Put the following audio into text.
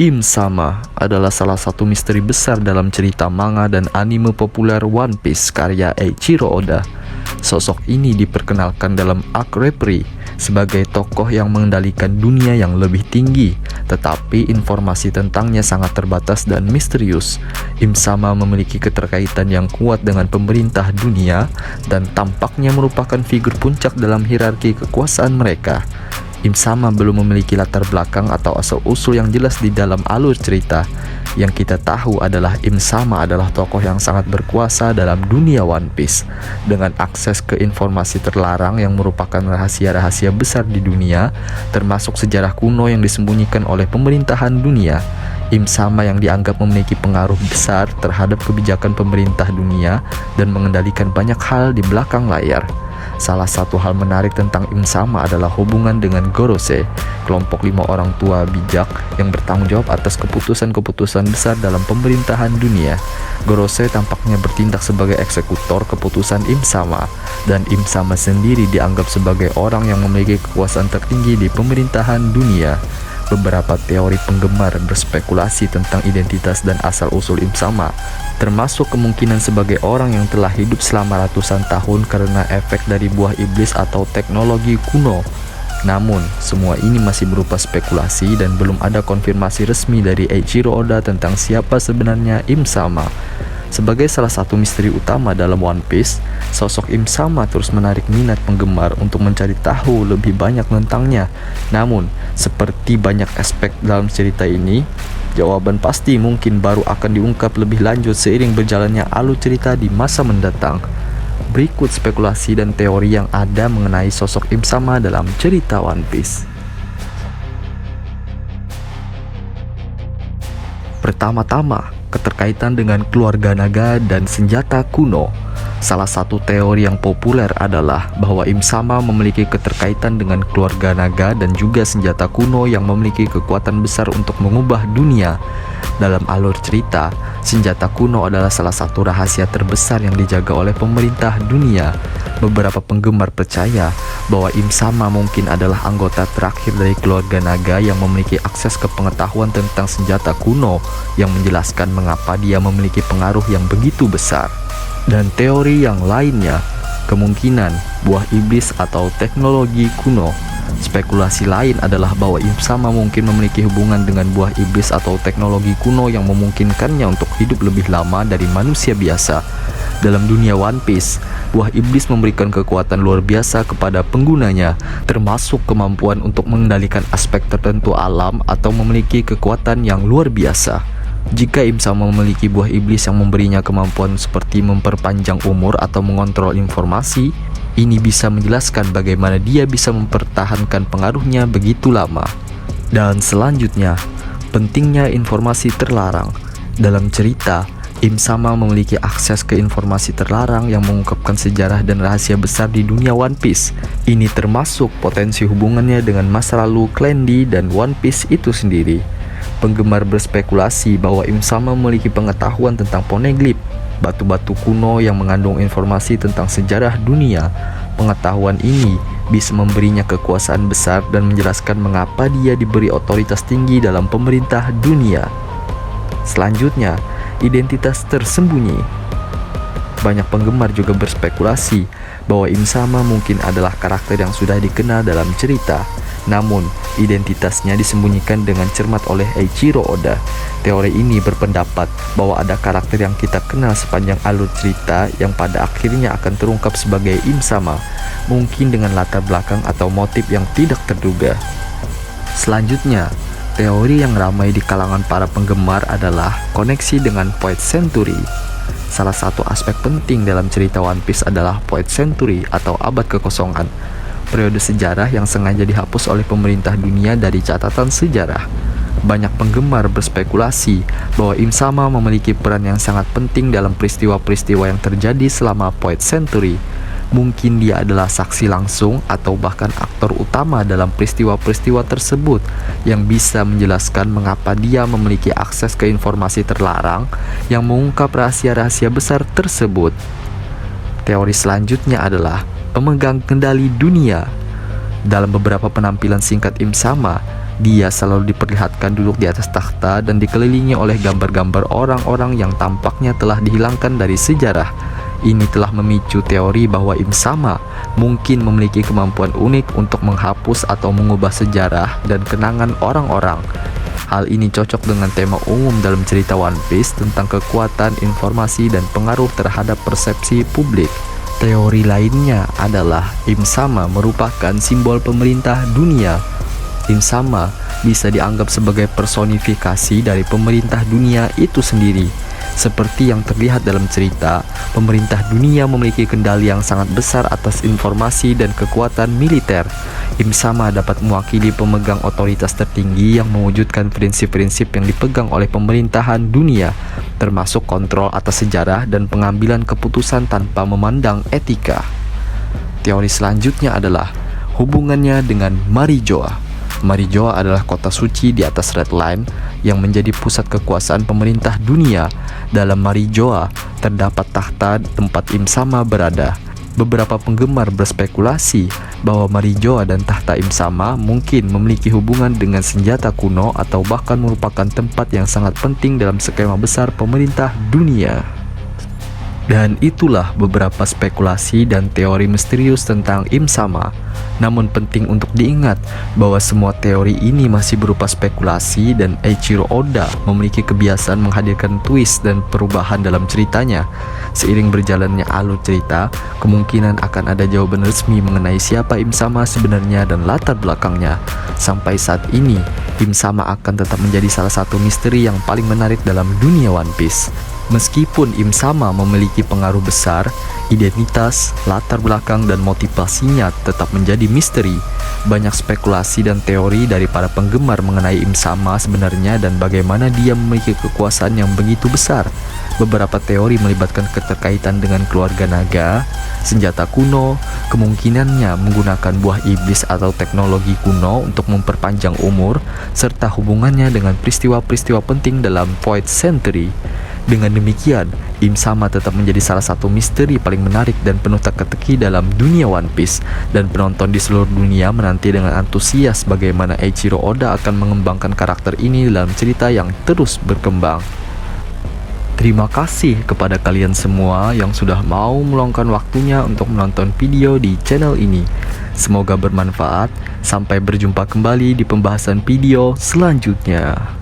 Im Sama adalah salah satu misteri besar dalam cerita manga dan anime populer One Piece karya Eiichiro Oda. Sosok ini diperkenalkan dalam arc Reverie sebagai tokoh yang mengendalikan dunia yang lebih tinggi, tetapi informasi tentangnya sangat terbatas dan misterius. Im Sama memiliki keterkaitan yang kuat dengan pemerintah dunia dan tampaknya merupakan figur puncak dalam hierarki kekuasaan mereka. Im Sama belum memiliki latar belakang atau asal-usul yang jelas di dalam alur cerita. Yang kita tahu adalah Im Sama adalah tokoh yang sangat berkuasa dalam dunia One Piece, dengan akses ke informasi terlarang yang merupakan rahasia-rahasia besar di dunia, termasuk sejarah kuno yang disembunyikan oleh pemerintahan dunia. Im Sama yang dianggap memiliki pengaruh besar terhadap kebijakan pemerintah dunia dan mengendalikan banyak hal di belakang layar. Salah satu hal menarik tentang Im Sama adalah hubungan dengan Gorosei, kelompok 5 orang tua bijak yang bertanggung jawab atas keputusan-keputusan besar dalam pemerintahan dunia. Gorosei tampaknya bertindak sebagai eksekutor keputusan Im Sama, dan Im Sama sendiri dianggap sebagai orang yang memiliki kekuasaan tertinggi di pemerintahan dunia. Beberapa teori penggemar berspekulasi tentang identitas dan asal-usul Im Sama, termasuk kemungkinan sebagai orang yang telah hidup selama ratusan tahun karena efek dari buah iblis atau teknologi kuno. Namun, semua ini masih berupa spekulasi dan belum ada konfirmasi resmi dari Eiichiro Oda tentang siapa sebenarnya Im Sama. Sebagai salah satu misteri utama dalam One Piece, sosok Im Sama terus menarik minat penggemar untuk mencari tahu lebih banyak tentangnya. Namun, seperti banyak aspek dalam cerita ini, jawaban pasti mungkin baru akan diungkap lebih lanjut seiring berjalannya alur cerita di masa mendatang. Berikut spekulasi dan teori yang ada mengenai sosok Im Sama dalam cerita One Piece. Pertama-tama, keterkaitan dengan keluarga naga dan senjata kuno. Salah satu teori yang populer adalah bahwa Im Sama memiliki keterkaitan dengan keluarga naga dan juga senjata kuno yang memiliki kekuatan besar untuk mengubah dunia. Dalam alur cerita, senjata kuno adalah salah satu rahasia terbesar yang dijaga oleh pemerintah dunia. Beberapa penggemar percaya bahwa Im Sama mungkin adalah anggota terakhir dari keluarga naga yang memiliki akses ke pengetahuan tentang senjata kuno, yang menjelaskan mengapa dia memiliki pengaruh yang begitu besar. Dan teori yang lainnya, kemungkinan buah iblis atau teknologi kuno. Spekulasi lain adalah bahwa Im Sama mungkin memiliki hubungan dengan buah iblis atau teknologi kuno yang memungkinkannya untuk hidup lebih lama dari manusia biasa. Dalam dunia One Piece, buah iblis memberikan kekuatan luar biasa kepada penggunanya, termasuk kemampuan untuk mengendalikan aspek tertentu alam atau memiliki kekuatan yang luar biasa. Jika Im Sama memiliki buah iblis yang memberinya kemampuan seperti memperpanjang umur atau mengontrol informasi, ini bisa menjelaskan bagaimana dia bisa mempertahankan pengaruhnya begitu lama. Dan selanjutnya, pentingnya informasi terlarang. Dalam cerita, Im Sama memiliki akses ke informasi terlarang yang mengungkapkan sejarah dan rahasia besar di dunia One Piece. Ini termasuk potensi hubungannya dengan masa lalu Clan D dan One Piece itu sendiri. Penggemar berspekulasi bahwa Im Sama memiliki pengetahuan tentang poneglyph, batu-batu kuno yang mengandung informasi tentang sejarah dunia. Pengetahuan ini bisa memberinya kekuasaan besar dan menjelaskan mengapa dia diberi otoritas tinggi dalam pemerintah dunia. Selanjutnya, identitas tersembunyi. Banyak penggemar juga berspekulasi bahwa Im Sama mungkin adalah karakter yang sudah dikenal dalam cerita, namun identitasnya disembunyikan dengan cermat oleh Eiichiro Oda. Teori ini berpendapat bahwa ada karakter yang kita kenal sepanjang alur cerita yang pada akhirnya akan terungkap sebagai Im Sama, mungkin dengan latar belakang atau motif yang tidak terduga. Selanjutnya, teori yang ramai di kalangan para penggemar adalah koneksi dengan Void Century. Salah satu aspek penting dalam cerita One Piece adalah Void Century atau abad kekosongan, periode sejarah yang sengaja dihapus oleh pemerintah dunia dari catatan sejarah. Banyak penggemar berspekulasi bahwa Im Sama memiliki peran yang sangat penting dalam peristiwa-peristiwa yang terjadi selama Void Century. Mungkin dia adalah saksi langsung atau bahkan aktor utama dalam peristiwa-peristiwa tersebut yang bisa menjelaskan mengapa dia memiliki akses ke informasi terlarang yang mengungkap rahasia-rahasia besar tersebut. Teori selanjutnya adalah pemegang kendali dunia. Dalam beberapa penampilan singkat Im Sama, Dia selalu diperlihatkan duduk di atas takhta dan dikelilingi oleh gambar-gambar orang-orang yang tampaknya telah dihilangkan dari sejarah. Ini telah memicu teori bahwa Im Sama mungkin memiliki kemampuan unik untuk menghapus atau mengubah sejarah dan kenangan orang-orang. Hal ini cocok dengan tema umum dalam cerita One Piece tentang kekuatan informasi dan pengaruh terhadap persepsi publik. Teori lainnya adalah Im Sama merupakan simbol pemerintah dunia. Im Sama bisa dianggap sebagai personifikasi dari pemerintah dunia itu sendiri. Seperti yang terlihat dalam cerita, pemerintah dunia memiliki kendali yang sangat besar atas informasi dan kekuatan militer. Im Sama dapat mewakili pemegang otoritas tertinggi yang mewujudkan prinsip-prinsip yang dipegang oleh pemerintahan dunia, termasuk kontrol atas sejarah dan pengambilan keputusan tanpa memandang etika. Teori selanjutnya adalah hubungannya dengan Marijoa. Marijoa adalah kota suci di atas Red Line yang menjadi pusat kekuasaan pemerintah dunia. Dalam Marijoa terdapat takhta tempat Im Sama berada. Beberapa penggemar berspekulasi bahwa Marijoa dan takhta Im Sama mungkin memiliki hubungan dengan senjata kuno atau bahkan merupakan tempat yang sangat penting dalam skema besar pemerintah dunia. Dan itulah beberapa spekulasi dan teori misterius tentang Im Sama. Namun penting untuk diingat bahwa semua teori ini masih berupa spekulasi dan Eiichiro Oda memiliki kebiasaan menghadirkan twist dan perubahan dalam ceritanya. Seiring berjalannya alur cerita, kemungkinan akan ada jawaban resmi mengenai siapa Im Sama sebenarnya dan latar belakangnya. Sampai saat ini, Im Sama akan tetap menjadi salah satu misteri yang paling menarik dalam dunia One Piece. Meskipun Im Sama memiliki pengaruh besar, identitas, latar belakang, dan motivasinya tetap menjadi misteri. Banyak spekulasi dan teori dari para penggemar mengenai Im Sama sebenarnya dan bagaimana dia memiliki kekuasaan yang begitu besar. Beberapa teori melibatkan keterkaitan dengan keluarga naga, senjata kuno, kemungkinannya menggunakan buah iblis atau teknologi kuno untuk memperpanjang umur, serta hubungannya dengan peristiwa-peristiwa penting dalam Void Century. Dengan demikian, Im Sama tetap menjadi salah satu misteri paling menarik dan penuh teka-teki dalam dunia One Piece, dan penonton di seluruh dunia menanti dengan antusias bagaimana Eiichiro Oda akan mengembangkan karakter ini dalam cerita yang terus berkembang. Terima kasih kepada kalian semua yang sudah mau meluangkan waktunya untuk menonton video di channel ini. Semoga bermanfaat. Sampai berjumpa kembali di pembahasan video selanjutnya.